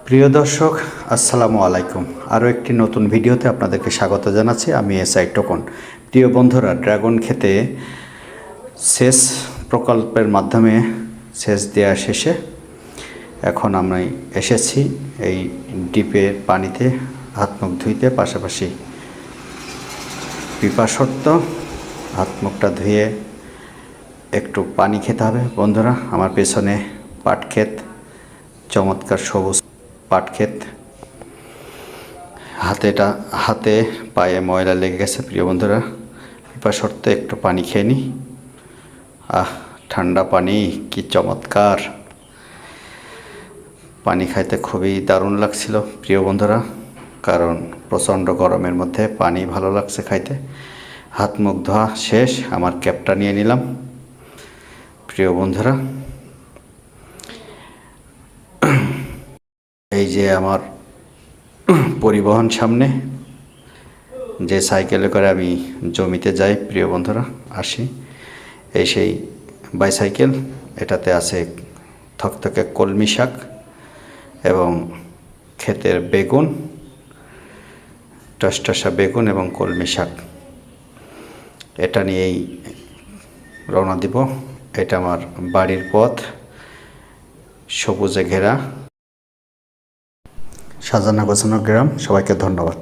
প্রিয় দর্শক, আসসালামু আলাইকুম। আরও একটি নতুন ভিডিওতে আপনাদেরকে স্বাগত জানাচ্ছি। আমি এসআই টোকন। প্রিয় বন্ধুরা, ড্রাগন খেতে সেচ প্রকল্পের মাধ্যমে সেচ দেওয়া শেষে এখন আমি এসেছি এই ডিপের পানিতে হাত মুখ ধুইতে, পাশাপাশি পিপাসর্ত হাত মুখটা ধুয়ে একটু পানি খেতে হবে। বন্ধুরা, আমার পেছনে পাট ক্ষেত, চমৎকার সবুজ পাট ক্ষেত। হাতে পায়ে ময়লা লেগে গেছে। প্রিয় বন্ধুরা, পিপাসর্তে একটু পানি খেয়ে নিই। ঠান্ডা পানি, কি চমৎকার! পানি খাইতে খুবই দারুণ লাগছিল প্রিয় বন্ধুরা, কারণ প্রচণ্ড গরমের মধ্যে পানি ভালো লাগছে খাইতে। হাত মুখ ধোয়া শেষ, আমার ক্যাপটা নিয়ে নিলাম। প্রিয় বন্ধুরা, এই যে আমার পরিবহন সামনে, যে সাইকেলে করে আমি জমিতে যাই প্রিয় বন্ধুরা, আসি, এই সেই বাইসাইকেল। এটাতে আছে থকথকে কলমি শাক এবং ক্ষেতের বেগুন, টসটসা বেগুন এবং কলমি শাক। এটা নিয়েই রওনা দিব। এটা আমার বাড়ির পথ, সবুজে ঘেরা, সাজানো গোছানো গ্রাম। সবাইকে ধন্যবাদ।